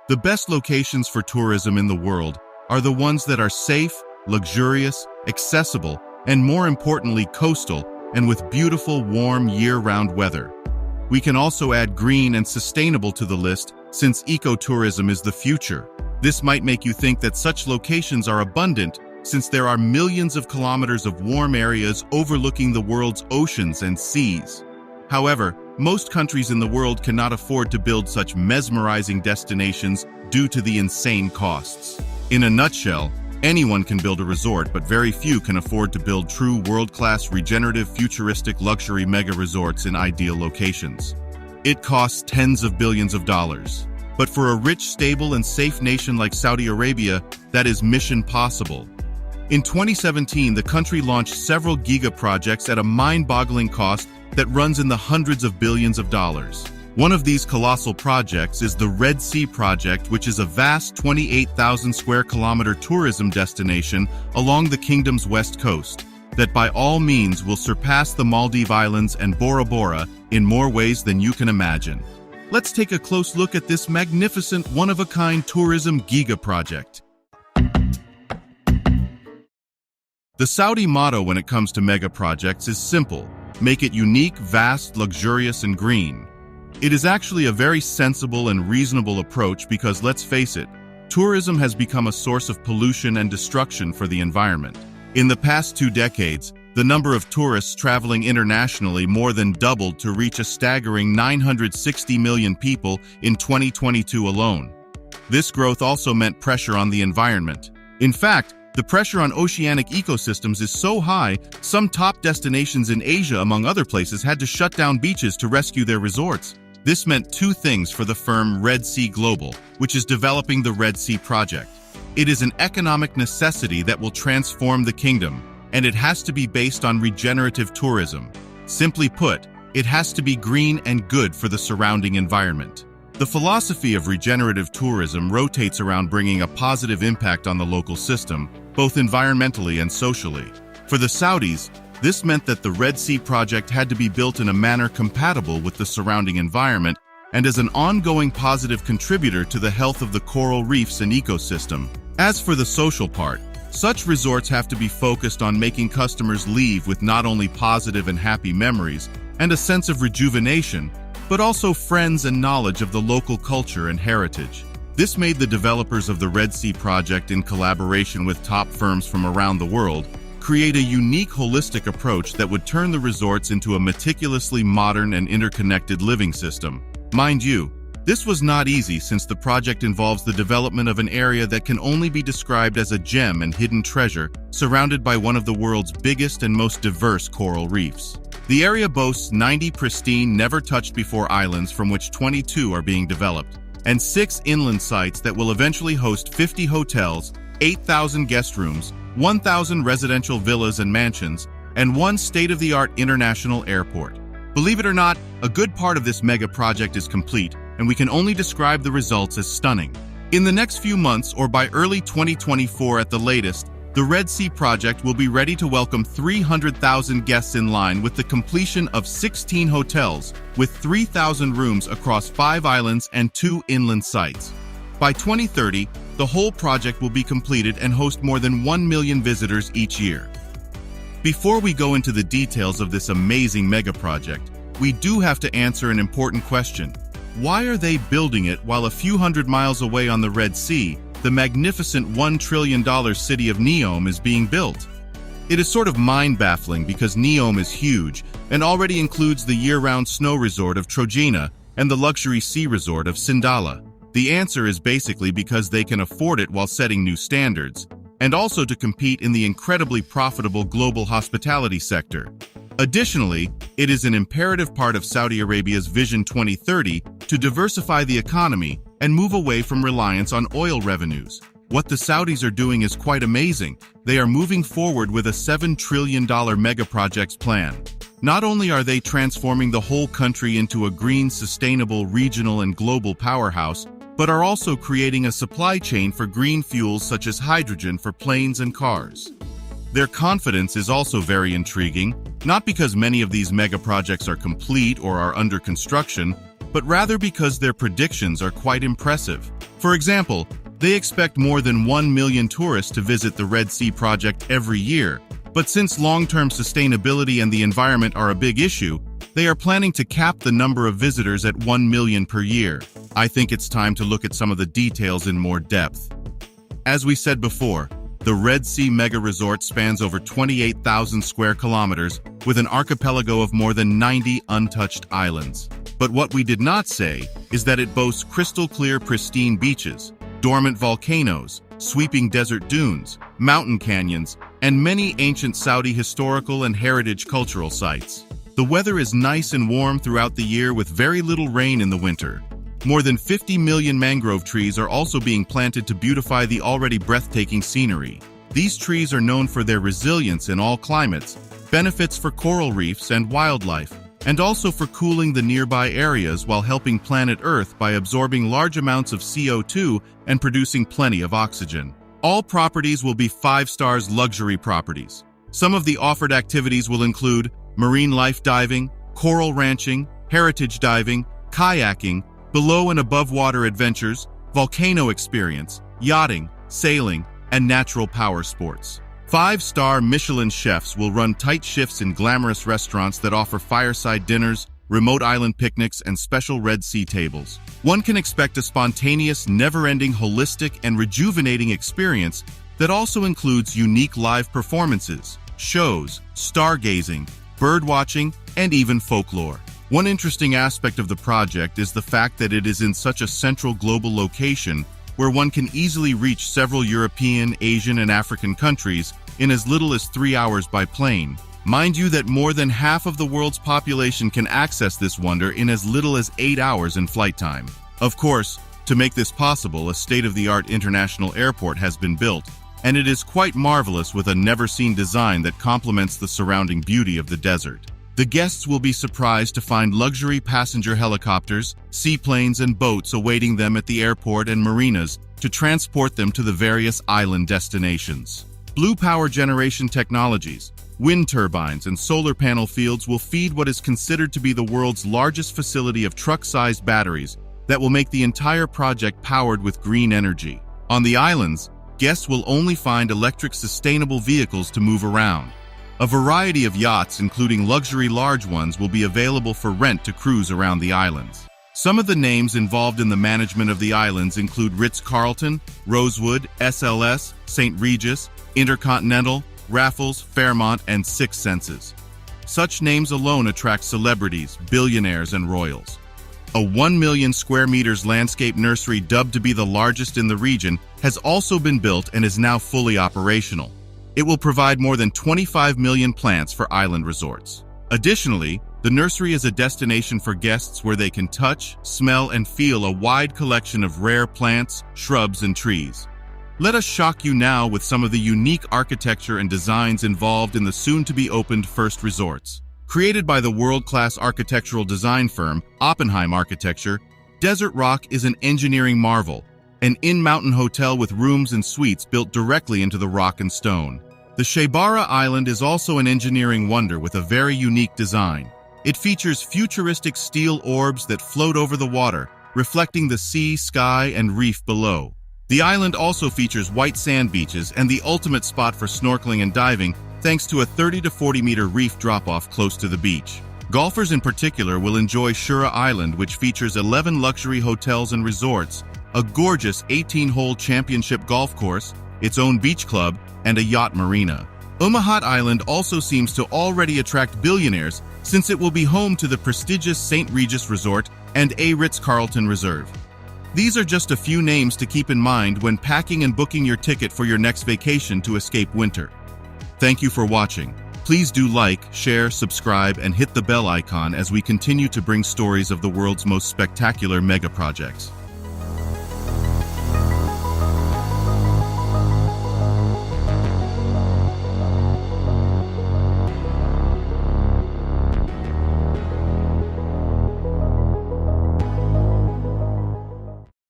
The best locations for tourism in the world are the ones that are safe, luxurious, accessible, and more importantly, coastal, and with beautiful, warm, year-round weather. We can also add green and sustainable to the list, since ecotourism is the future. This might make you think that such locations are abundant, since there are millions of kilometers of warm areas overlooking the world's oceans and seas. However, most countries in the world cannot afford to build such mesmerizing destinations due to the insane costs. In a nutshell, anyone can build a resort, but very few can afford to build true world-class, regenerative, futuristic luxury mega-resorts in ideal locations. It costs tens of billions of dollars. But for a rich, stable, and safe nation like Saudi Arabia, that is mission possible. In 2017, the country launched several giga projects at a mind-boggling cost that runs in the hundreds of billions of dollars. One of these colossal projects is the Red Sea Project, which is a vast 28,000 square kilometer tourism destination along the kingdom's west coast, that by all means will surpass the Maldive Islands and Bora Bora in more ways than you can imagine. Let's take a close look at this magnificent, one-of-a-kind tourism giga project. The Saudi motto when it comes to mega projects is simple: make it unique, vast, luxurious, and green. It is actually a very sensible and reasonable approach because, let's face it, tourism has become a source of pollution and destruction for the environment. In the past 2 decades, the number of tourists traveling internationally more than doubled to reach a staggering 960 million people in 2022 alone. This growth also meant pressure on the environment. In fact, the pressure on oceanic ecosystems is so high, some top destinations in Asia, among other places, had to shut down beaches to rescue their resorts. This meant 2 things for the firm Red Sea Global, which is developing the Red Sea Project. It is an economic necessity that will transform the kingdom, and it has to be based on regenerative tourism. Simply put, it has to be green and good for the surrounding environment. The philosophy of regenerative tourism rotates around bringing a positive impact on the local system, both environmentally and socially. For the Saudis, this meant that the Red Sea Project had to be built in a manner compatible with the surrounding environment and as an ongoing positive contributor to the health of the coral reefs and ecosystem. As for the social part, such resorts have to be focused on making customers leave with not only positive and happy memories and a sense of rejuvenation, but also friends and knowledge of the local culture and heritage. This made the developers of the Red Sea Project, in collaboration with top firms from around the world, create a unique holistic approach that would turn the resorts into a meticulously modern and interconnected living system. Mind you, this was not easy, since the project involves the development of an area that can only be described as a gem and hidden treasure, surrounded by one of the world's biggest and most diverse coral reefs. The area boasts 90 pristine, never-touched-before islands, from which 22 are being developed, and 6 inland sites that will eventually host 50 hotels, 8,000 guest rooms, 1,000 residential villas and mansions, and 1 state-of-the-art international airport. Believe it or not, a good part of this mega project is complete, and we can only describe the results as stunning. In the next few months, or by early 2024 at the latest, the Red Sea Project will be ready to welcome 300,000 guests, in line with the completion of 16 hotels, with 3,000 rooms across 5 islands and 2 inland sites. By 2030, the whole project will be completed and host more than 1 million visitors each year. Before we go into the details of this amazing mega project, we do have to answer an important question. Why are they building it while a few hundred miles away on the Red Sea, the magnificent $1 trillion city of Neom is being built? It is sort of mind-baffling because Neom is huge and already includes the year-round snow resort of Trojena and the luxury sea resort of Sindala. The answer is basically because they can afford it while setting new standards, and also to compete in the incredibly profitable global hospitality sector. Additionally, it is an imperative part of Saudi Arabia's Vision 2030 to diversify the economy and move away from reliance on oil revenues. What the Saudis are doing is quite amazing. They are moving forward with a $7 trillion mega-projects plan. Not only are they transforming the whole country into a green, sustainable, regional, and global powerhouse, but are also creating a supply chain for green fuels such as hydrogen for planes and cars. Their confidence is also very intriguing, not because many of these mega projects are complete or are under construction, but rather because their predictions are quite impressive. For example, they expect more than 1 million tourists to visit the Red Sea project every year, but since long-term sustainability and the environment are a big issue, they are planning to cap the number of visitors at 1 million per year. I think it's time to look at some of the details in more depth. As we said before, the Red Sea Mega Resort spans over 28,000 square kilometers with an archipelago of more than 90 untouched islands. But what we did not say is that it boasts crystal-clear, pristine beaches, dormant volcanoes, sweeping desert dunes, mountain canyons, and many ancient Saudi historical and heritage cultural sites. The weather is nice and warm throughout the year with very little rain in the winter. More than 50 million mangrove trees are also being planted to beautify the already breathtaking scenery. These trees are known for their resilience in all climates, benefits for coral reefs and wildlife, and also for cooling the nearby areas while helping planet Earth by absorbing large amounts of CO2 and producing plenty of oxygen. All properties will be 5-star luxury properties. Some of the offered activities will include marine life diving, coral ranching, heritage diving, kayaking, below and above water adventures, volcano experience, yachting, sailing, and natural power sports. 5-star Michelin chefs will run tight shifts in glamorous restaurants that offer fireside dinners, remote island picnics, and special Red Sea tables. One can expect a spontaneous, never-ending, holistic, and rejuvenating experience that also includes unique live performances, shows, stargazing, birdwatching, and even folklore. One interesting aspect of the project is the fact that it is in such a central global location where one can easily reach several European, Asian, and African countries in as little as 3 hours by plane. Mind you that more than half of the world's population can access this wonder in as little as 8 hours in flight time. Of course, to make this possible, a state-of-the-art international airport has been built, and it is quite marvelous with a never-seen design that complements the surrounding beauty of the desert. The guests will be surprised to find luxury passenger helicopters, seaplanes, and boats awaiting them at the airport and marinas to transport them to the various island destinations. Blue power generation technologies, wind turbines, and solar panel fields will feed what is considered to be the world's largest facility of truck-sized batteries that will make the entire project powered with green energy. On the islands, guests will only find electric sustainable vehicles to move around. A variety of yachts, including luxury large ones, will be available for rent to cruise around the islands. Some of the names involved in the management of the islands include Ritz-Carlton, Rosewood, SLS, St. Regis, Intercontinental, Raffles, Fairmont, and Six Senses. Such names alone attract celebrities, billionaires, and royals. A 1 million square meters landscape nursery, dubbed to be the largest in the region, has also been built and is now fully operational. It will provide more than 25 million plants for island resorts. Additionally, the nursery is a destination for guests where they can touch, smell, and feel a wide collection of rare plants, shrubs, and trees. Let us shock you now with some of the unique architecture and designs involved in the soon-to-be-opened first resorts. Created by the world-class architectural design firm Oppenheim Architecture, Desert Rock is an engineering marvel, an in-mountain hotel with rooms and suites built directly into the rock and stone. The Shebara Island is also an engineering wonder with a very unique design. It features futuristic steel orbs that float over the water, reflecting the sea, sky, and reef below. The island also features white sand beaches and the ultimate spot for snorkeling and diving, thanks to a 30 to 40 meter reef drop-off close to the beach. Golfers in particular will enjoy Shura Island, which features 11 luxury hotels and resorts, a gorgeous 18-hole championship golf course, its own beach club, and a yacht marina. Umahat Island also seems to already attract billionaires since it will be home to the prestigious St. Regis Resort and a Ritz-Carlton Reserve. These are just a few names to keep in mind when packing and booking your ticket for your next vacation to escape winter. Thank you for watching. Please do like, share, subscribe, and hit the bell icon as we continue to bring stories of the world's most spectacular mega projects.